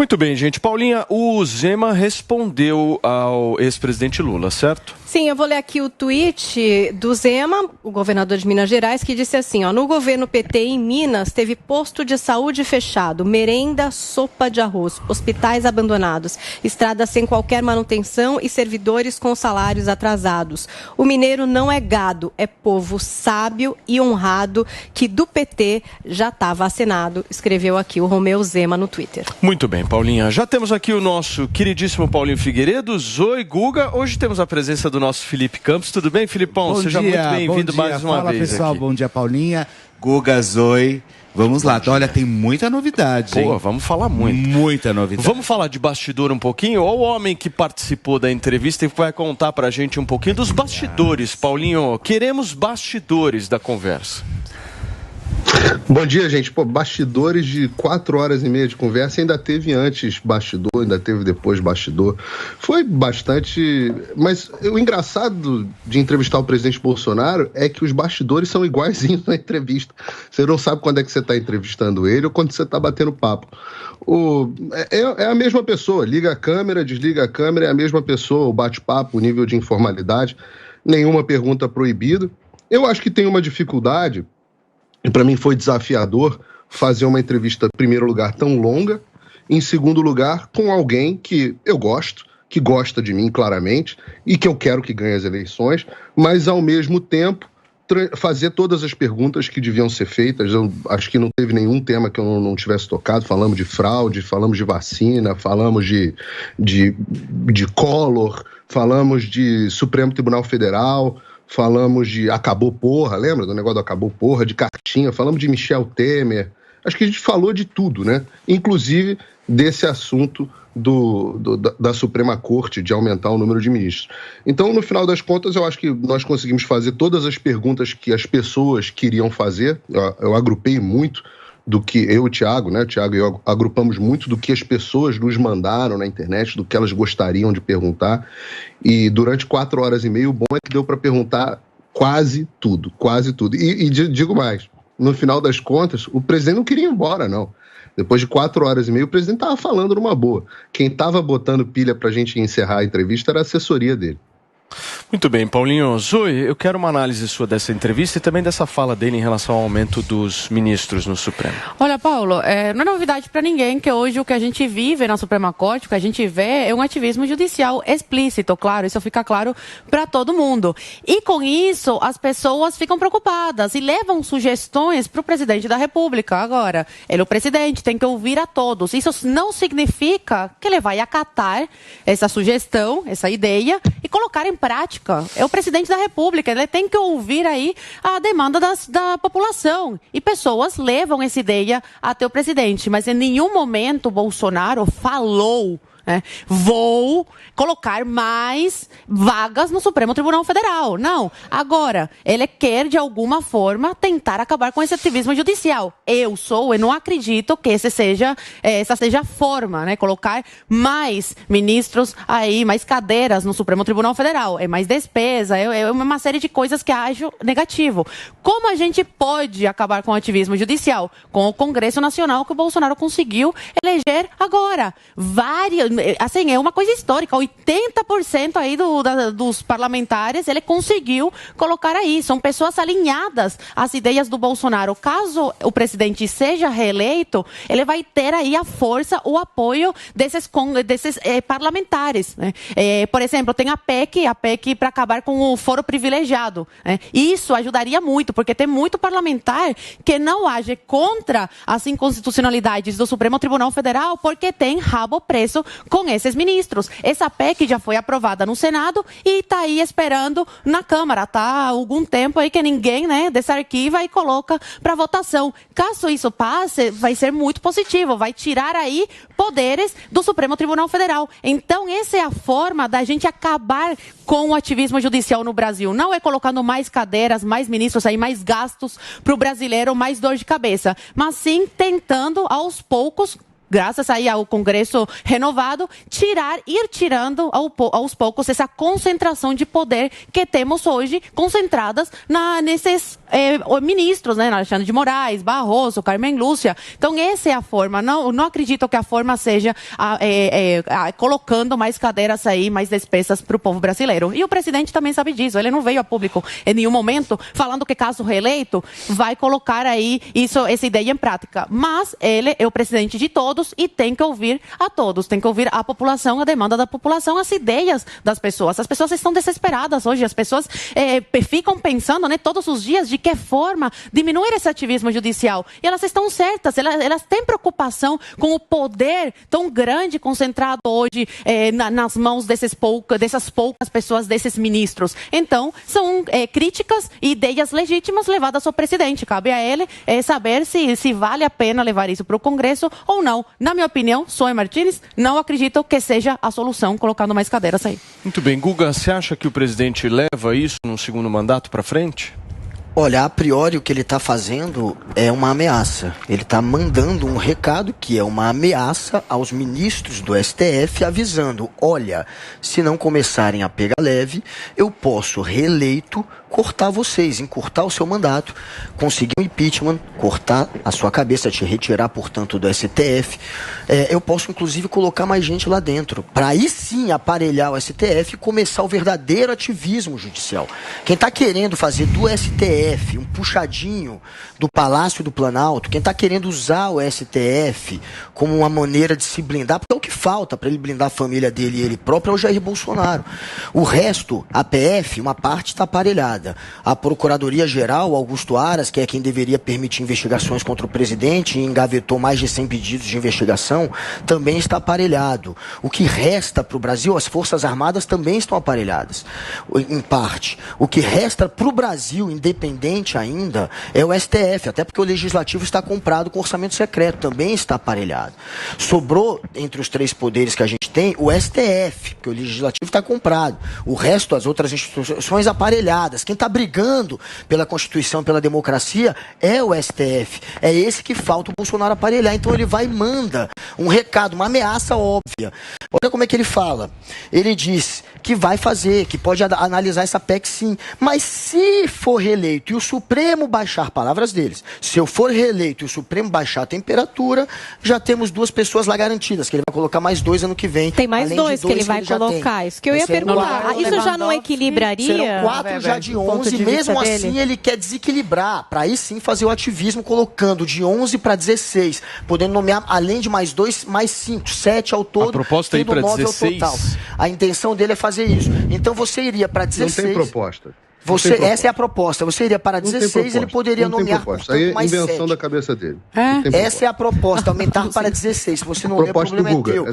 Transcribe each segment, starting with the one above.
Muito bem, gente. Paulinha, o Zema respondeu ao ex-presidente Lula, certo? Sim, eu vou ler aqui o tweet do Zema, o governador de Minas Gerais, que disse assim, no governo PT em Minas teve posto de saúde fechado, merenda, sopa de arroz, hospitais abandonados, estradas sem qualquer manutenção e servidores com salários atrasados. O mineiro não é gado, é povo sábio e honrado que do PT já está vacinado, escreveu aqui o Romeu Zema no Twitter. Muito bem, Paulinha. Já temos aqui o nosso queridíssimo Paulinho Figueiredo, Zoe Guga. Hoje temos a presença do nosso Felipe Campos. Tudo bem, Filipão? Seja muito bem-vindo mais uma vez. Fala, pessoal. Aqui. Bom dia, Paulinha. Guga, Zoe. Vamos lá. Olha, tem muita novidade, hein? Pô, vamos falar muito. Muita novidade. Vamos falar de bastidor um pouquinho? Olha o homem que participou da entrevista e vai contar pra gente um pouquinho dos bastidores. Paulinho, queremos bastidores da conversa. Bom dia, gente. Bastidores de 4 horas e meia de conversa, ainda teve antes bastidor, ainda teve depois bastidor. Foi bastante... Mas o engraçado de entrevistar o presidente Bolsonaro é que os bastidores são iguaizinhos na entrevista. Você não sabe quando é que você está entrevistando ele ou quando você está batendo papo. É a mesma pessoa, liga a câmera, desliga a câmera, é a mesma pessoa, o bate-papo, o nível de informalidade, nenhuma pergunta proibida. Eu acho que tem uma dificuldade... E para mim foi desafiador fazer uma entrevista, em primeiro lugar, tão longa, em segundo lugar, com alguém que eu gosto, que gosta de mim claramente e que eu quero que ganhe as eleições, mas ao mesmo tempo fazer todas as perguntas que deviam ser feitas. Eu acho que não teve nenhum tema que eu não tivesse tocado. Falamos de fraude, falamos de vacina, falamos de Collor, falamos de Supremo Tribunal Federal, falamos de acabou porra, lembra do negócio do acabou porra, de cartinha, falamos de Michel Temer. Acho que a gente falou de tudo, né? Inclusive desse assunto da Suprema Corte, de aumentar o número de ministros. Então, no final das contas, eu acho que nós conseguimos fazer todas as perguntas que as pessoas queriam fazer. Eu agrupei muito do que eu e o Thiago, né? O Thiago e eu agrupamos muito do que as pessoas nos mandaram na internet, do que elas gostariam de perguntar. E durante 4 horas e meia, o bom é que deu para perguntar quase tudo, quase tudo. E digo mais, no final das contas, o presidente não queria ir embora, não. Depois de 4 horas e meia, o presidente estava falando numa boa. Quem estava botando pilha para a gente encerrar a entrevista era a assessoria dele. Muito bem, Paulinho. Zoe, eu quero uma análise sua dessa entrevista e também dessa fala dele em relação ao aumento dos ministros no Supremo. Olha, Paulo, não é novidade para ninguém que hoje o que a gente vive na Suprema Corte, o que a gente vê é um ativismo judicial explícito, claro, isso fica claro para todo mundo. E com isso, as pessoas ficam preocupadas e levam sugestões para o presidente da República. Agora, ele é o presidente, tem que ouvir a todos. Isso não significa que ele vai acatar essa sugestão, essa ideia e colocar em prática. É o presidente da República, ele tem que ouvir aí a demanda da população. E pessoas levam essa ideia até o presidente. Mas em nenhum momento o Bolsonaro falou, vou colocar mais vagas no Supremo Tribunal Federal. Não. Agora, ele quer, de alguma forma, tentar acabar com esse ativismo judicial. Eu não acredito que essa seja a forma, colocar mais ministros aí, mais cadeiras no Supremo Tribunal Federal. É mais despesa, é uma série de coisas que acho negativo. Como a gente pode acabar com o ativismo judicial? Com o Congresso Nacional que o Bolsonaro conseguiu eleger agora. Assim, é uma coisa histórica, 80% aí dos parlamentares ele conseguiu colocar aí, são pessoas alinhadas às ideias do Bolsonaro. Caso o presidente seja reeleito, ele vai ter aí a força, o apoio desses parlamentares, por exemplo, tem a PEC para acabar com o foro privilegiado, Isso ajudaria muito, porque tem muito parlamentar que não age contra as inconstitucionalidades do Supremo Tribunal Federal, porque tem rabo preso com esses ministros. Essa PEC já foi aprovada no Senado e está aí esperando na Câmara. Está há algum tempo aí que ninguém desarquiva e coloca para votação. Caso isso passe, vai ser muito positivo. Vai tirar aí poderes do Supremo Tribunal Federal. Então, essa é a forma da gente acabar com o ativismo judicial no Brasil. Não é colocando mais cadeiras, mais ministros, aí, mais gastos para o brasileiro, mais dor de cabeça. Mas sim tentando, aos poucos, graças aí ao Congresso renovado, ir tirando aos poucos essa concentração de poder que temos hoje, concentradas nesses ministros, né? Alexandre de Moraes, Barroso, Carmen Lúcia. Então, essa é a forma. Não acredito que a forma seja colocando mais cadeiras aí, mais despesas para o povo brasileiro. E o presidente também sabe disso. Ele não veio a público em nenhum momento falando que, caso reeleito, vai colocar aí essa ideia em prática. Mas ele é o presidente de todos e tem que ouvir a todos. Tem que ouvir a população, a demanda da população, as ideias das pessoas. As pessoas estão desesperadas hoje. As pessoas ficam pensando, né, todos os dias de que forma diminuir esse ativismo judicial. E elas estão certas. Elas têm preocupação com o poder tão grande concentrado hoje nas mãos dessas poucas pessoas, desses ministros. Então, são críticas e ideias legítimas levadas ao presidente. Cabe a ele saber se vale a pena levar isso para o Congresso ou não. Na minha opinião, Zoe Martins, não acredito que seja a solução colocando mais cadeiras aí. Muito bem. Guga, você acha que o presidente leva isso no segundo mandato para frente? Olha, a priori o que ele está fazendo é uma ameaça. Ele está mandando um recado que é uma ameaça aos ministros do STF, avisando, olha, se não começarem a pegar leve, eu posso, reeleito, cortar vocês, encurtar o seu mandato, conseguir um impeachment, cortar a sua cabeça, te retirar, portanto, do STF. Eu posso, inclusive, colocar mais gente lá dentro, para aí sim aparelhar o STF e começar o verdadeiro ativismo judicial. Quem está querendo fazer do STF um puxadinho do Palácio do Planalto, quem está querendo usar o STF como uma maneira de se blindar, porque é o que falta para ele blindar a família dele e ele próprio é o Jair Bolsonaro. O resto, a PF, uma parte está aparelhada. A Procuradoria-Geral, Augusto Aras, que é quem deveria permitir investigações contra o presidente e engavetou mais de 100 pedidos de investigação, também está aparelhado. O que resta para o Brasil, as Forças Armadas também estão aparelhadas, em parte. O que resta para o Brasil, independente ainda, é o STF, até porque o Legislativo está comprado com orçamento secreto, também está aparelhado. Sobrou, entre os três poderes que a gente tem, o STF, porque o Legislativo está comprado. O resto, as outras instituições aparelhadas. Quem está brigando pela Constituição, pela democracia, é o STF. É esse que falta o Bolsonaro aparelhar. Então ele vai e manda um recado, uma ameaça óbvia. Olha como é que ele fala. Ele diz que vai fazer, que pode analisar essa PEC sim. Mas se for reeleito e o Supremo baixar, palavras deles, se eu for reeleito e o Supremo baixar a temperatura, já temos 2 pessoas lá garantidas, que ele vai colocar mais 2 ano que vem. Tem mais 2 que ele vai colocar. Isso que eu ia perguntar. Isso já não equilibraria? Serão 4 já de 11, mesmo assim ele quer desequilibrar, para aí sim fazer o ativismo, colocando de 11 para 16, podendo nomear, além de mais 2, mais 5, 7 ao todo. A proposta aí para 16? Total. A intenção dele é fazer isso. Então você iria para 16... Não tem proposta. Essa é a proposta. Você iria para 16, ele poderia nomear, portanto, aí é mais invenção 7. Da cabeça dele. Essa é a proposta, aumentar para 16. Se você não lê, o problema é teu.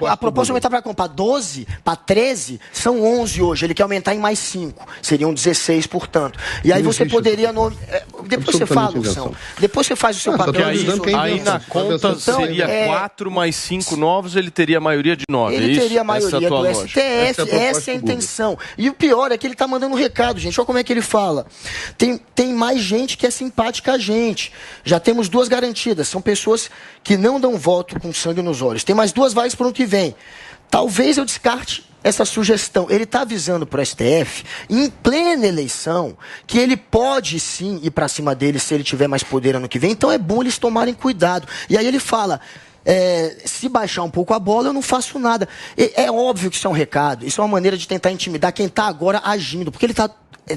A proposta aumentar para quanto? Para 12? Para 13? São 11 hoje. Ele quer aumentar em mais 5. Seriam 16, portanto. E aí você poderia... Depois você fala, Luciano. Depois você faz o seu papel. Aí na conta seria 4 mais 5 novos, ele teria a maioria de 9. Ele teria a maioria do STF. Essa é a intenção. E o pior é que ele está mandando um recado, gente. Olha como é que ele fala. Tem mais gente que é simpática a gente. Já temos 2 garantidas. São pessoas que não dão voto com sangue nos olhos. Tem mais 2 vagas para o ano que vem. Talvez eu descarte essa sugestão. Ele está avisando para o STF, em plena eleição, que ele pode sim ir para cima dele se ele tiver mais poder ano que vem. Então é bom eles tomarem cuidado. E aí ele fala... se baixar um pouco a bola, eu não faço nada. É óbvio que isso é um recado. Isso é uma maneira de tentar intimidar quem está agora agindo. Porque ele está...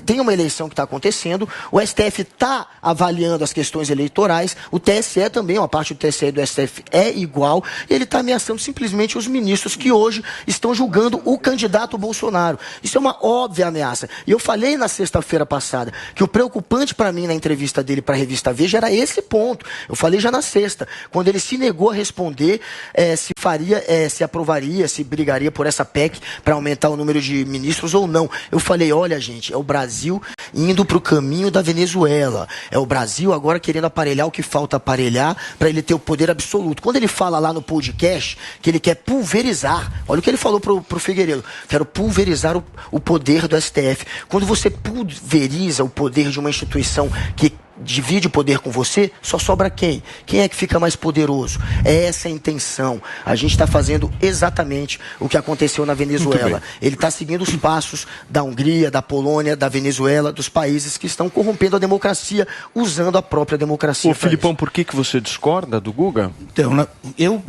Tem uma eleição que está acontecendo, o STF está avaliando as questões eleitorais, o TSE também, uma parte do TSE e do STF é igual, e ele está ameaçando simplesmente os ministros que hoje estão julgando o candidato Bolsonaro. Isso é uma óbvia ameaça. E eu falei na sexta-feira passada que o preocupante para mim na entrevista dele para a revista Veja era esse ponto. Eu falei já na sexta, quando ele se negou a responder se aprovaria, se brigaria por essa PEC para aumentar o número de ministros ou não. Eu falei, olha gente, é o Brasil indo para o caminho da Venezuela. É o Brasil agora querendo aparelhar o que falta aparelhar para ele ter o poder absoluto. Quando ele fala lá no podcast que ele quer pulverizar, olha o que ele falou pro Figueiredo, quero pulverizar o poder do STF. Quando você pulveriza o poder de uma instituição que divide o poder com você, só sobra quem? Quem é que fica mais poderoso? É essa a intenção. A gente está fazendo exatamente o que aconteceu na Venezuela. Ele está seguindo os passos da Hungria, da Polônia, da Venezuela, dos países que estão corrompendo a democracia, usando a própria democracia. Ô, Filipão, por que você discorda do Guga? Então,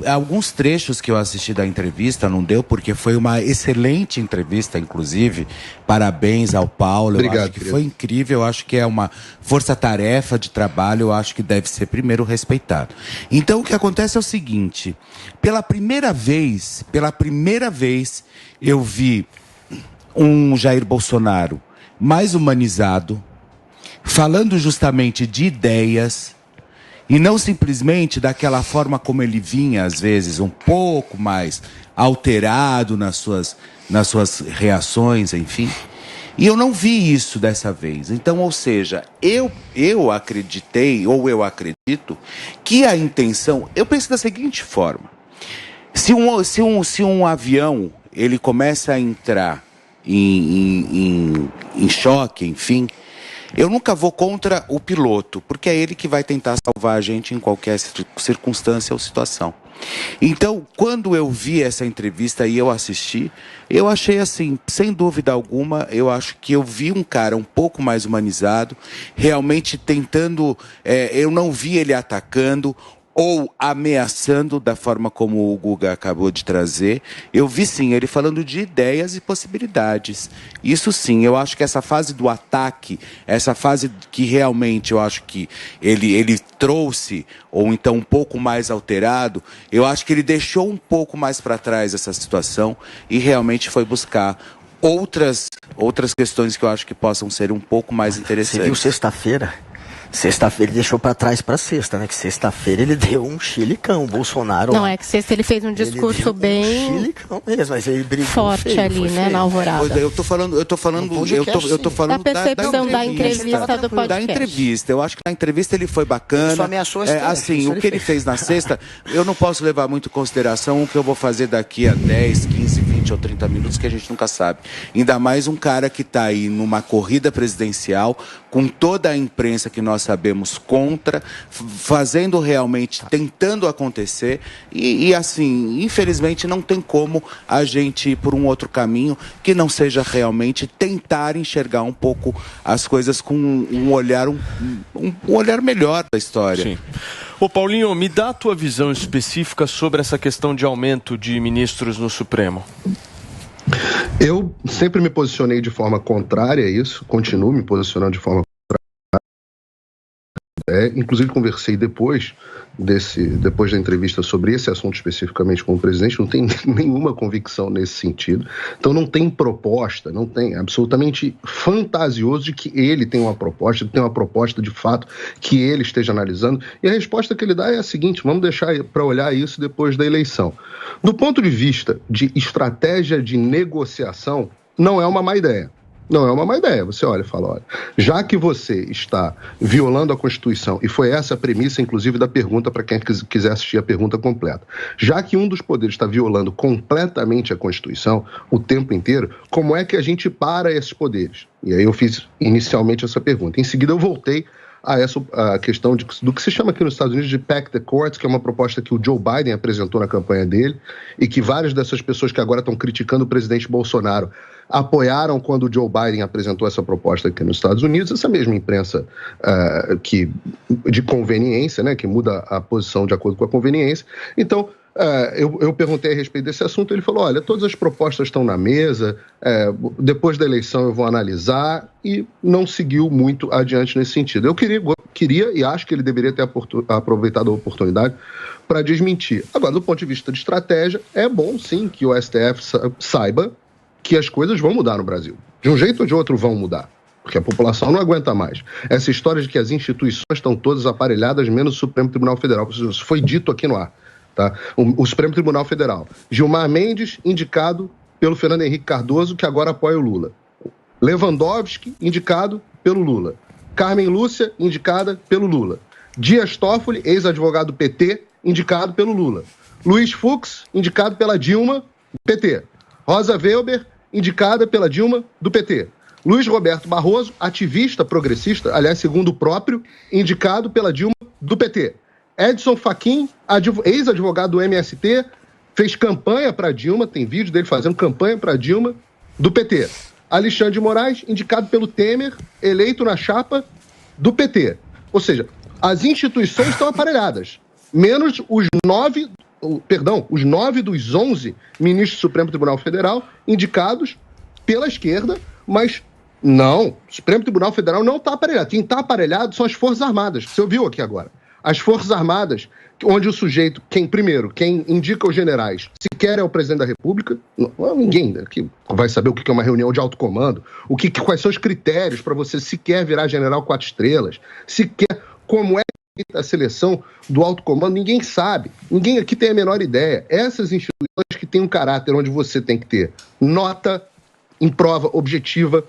alguns trechos que eu assisti da entrevista não deu, porque foi uma excelente entrevista, inclusive. Parabéns ao Paulo. Obrigado, eu acho que foi incrível. Eu acho que é uma força-tarefa de trabalho. Eu acho que deve ser primeiro respeitado. Então, o que acontece é o seguinte. Pela primeira vez, eu vi um Jair Bolsonaro mais humanizado, falando justamente de ideias, e não simplesmente daquela forma como ele vinha, às vezes, um pouco mais alterado nas suas reações, enfim. E eu não vi isso dessa vez. Então, ou seja, eu acreditei, ou eu acredito, que a intenção... Eu penso da seguinte forma. Se um avião ele começa a entrar em choque, enfim... Eu nunca vou contra o piloto, porque é ele que vai tentar salvar a gente em qualquer circunstância ou situação. Então, quando eu vi essa entrevista e eu assisti, eu achei assim, sem dúvida alguma, eu acho que eu vi um cara um pouco mais humanizado, realmente tentando, eu não vi ele atacando ou ameaçando da forma como o Guga acabou de trazer. Eu vi sim ele falando de ideias e possibilidades. Isso sim, eu acho que essa fase do ataque, essa fase que realmente eu acho que ele trouxe, ou então um pouco mais alterado, eu acho que ele deixou um pouco mais para trás essa situação e realmente foi buscar outras questões que eu acho que possam ser um pouco mais interessantes. Você viu sexta-feira? Sexta-feira ele deixou pra trás pra sexta, né? Que sexta-feira ele deu um chilicão, o Bolsonaro. Não, é que sexta ele fez um discurso bem... um chilicão mesmo, mas ele brigou forte feio, ali, né, feio. na Alvorada. Eu tô falando da percepção da entrevista do podcast. Da entrevista, eu acho que na entrevista ele foi bacana. Ele só ameaçou a assim, o que ele fez na sexta, eu não posso levar muito em consideração o que eu vou fazer daqui a 10, 15, 20 ou 30 minutos, que a gente nunca sabe. Ainda mais um cara que tá aí numa corrida presidencial, com toda a imprensa que nós sabemos contra, fazendo realmente, tentando acontecer, e assim, infelizmente não tem como a gente ir por um outro caminho que não seja realmente tentar enxergar um pouco as coisas com um olhar melhor da história. Sim. Ô Paulinho, me dá a tua visão específica sobre essa questão de aumento de ministros no Supremo. Eu sempre me posicionei de forma contrária a isso, continuo me posicionando de forma contrária. Inclusive conversei depois da entrevista sobre esse assunto especificamente com o presidente, não tem nenhuma convicção nesse sentido. Então não tem proposta, não tem, é absolutamente fantasioso de que ele tem uma proposta de fato que ele esteja analisando, e a resposta que ele dá é a seguinte: vamos deixar para olhar isso depois da eleição. Do ponto de vista de estratégia de negociação, não é uma má ideia. Não é uma má ideia. Você olha e fala, olha, já que você está violando a Constituição, e foi essa a premissa, inclusive, da pergunta para quem quiser assistir a pergunta completa, já que um dos poderes está violando completamente a Constituição o tempo inteiro, como é que a gente para esses poderes? E aí eu fiz inicialmente essa pergunta. Em seguida eu voltei a questão do que se chama aqui nos Estados Unidos de Pack the Courts, que é uma proposta que o Joe Biden apresentou na campanha dele e que várias dessas pessoas que agora estão criticando o presidente Bolsonaro apoiaram quando o Joe Biden apresentou essa proposta aqui nos Estados Unidos. Essa mesma imprensa de conveniência, né, que muda a posição de acordo com a conveniência. Então, eu perguntei a respeito desse assunto, ele falou, olha, todas as propostas estão na mesa, depois da eleição eu vou analisar, e não seguiu muito adiante nesse sentido. Eu queria e acho que ele deveria ter aproveitado a oportunidade para desmentir. Agora, do ponto de vista de estratégia, é bom sim que o STF saiba que as coisas vão mudar no Brasil. De um jeito ou de outro vão mudar, porque a população não aguenta mais. Essa história de que as instituições estão todas aparelhadas, menos o Supremo Tribunal Federal. Isso foi dito aqui no ar. Tá? O Supremo Tribunal Federal. Gilmar Mendes, indicado pelo Fernando Henrique Cardoso, que agora apoia o Lula. Lewandowski, indicado pelo Lula. Carmen Lúcia, indicada pelo Lula. Dias Toffoli, ex-advogado do PT, indicado pelo Lula. Luiz Fux, indicado pela Dilma, do PT. Rosa Weber, indicada pela Dilma, do PT. Luiz Roberto Barroso, ativista progressista, aliás, segundo o próprio, indicado pela Dilma do PT. Edson Fachin, ex-advogado do MST, fez campanha para Dilma, tem vídeo dele fazendo campanha para Dilma do PT. Alexandre de Moraes, indicado pelo Temer, eleito na chapa do PT. Ou seja, as instituições estão aparelhadas, menos os 9 dos 11 ministros do Supremo Tribunal Federal indicados pela esquerda, mas não, o Supremo Tribunal Federal não está aparelhado. Quem está aparelhado são as Forças Armadas, que você ouviu aqui agora. As Forças Armadas, onde o sujeito, quem indica os generais, sequer é o presidente da República, ninguém aqui vai saber o que é uma reunião de alto comando, quais são os critérios para você sequer virar general 4 estrelas, sequer como é a seleção do alto comando, ninguém sabe, ninguém aqui tem a menor ideia. Essas instituições que têm um caráter onde você tem que ter nota em prova objetiva,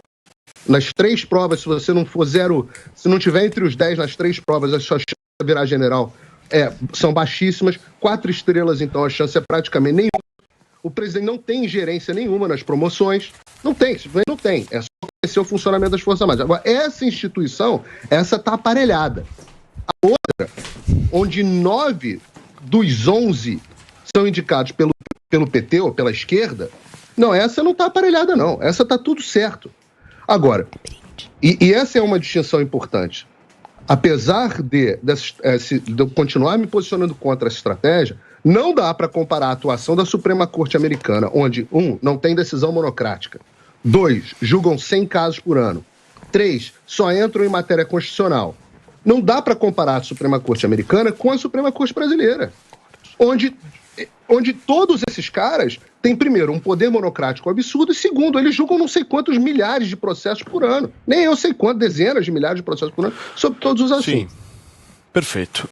nas 3 provas, se você não for se não tiver entre os 10 nas 3 provas, a sua chance de virar general são baixíssimas. 4 estrelas, então, a chance é praticamente nenhuma. O presidente não tem ingerência nenhuma nas promoções. Não tem. É só conhecer o funcionamento das Forças Armadas. Agora, essa instituição, está aparelhada. A outra, onde 9 dos 11 são indicados pelo PT ou pela esquerda, não, essa não está aparelhada, não. Essa está tudo certo. Agora, e essa é uma distinção importante. Apesar de eu continuar me posicionando contra essa estratégia, não dá para comparar a atuação da Suprema Corte Americana, onde, 1, não tem decisão monocrática, 2, julgam 100 casos por ano, 3, só entram em matéria constitucional. Não dá para comparar a Suprema Corte Americana com a Suprema Corte Brasileira, onde todos esses caras têm, primeiro, um poder monocrático absurdo e, segundo, eles julgam não sei quantos milhares de processos por ano. Nem eu sei quantas, dezenas de milhares de processos por ano sobre todos os assuntos. Sim, perfeito.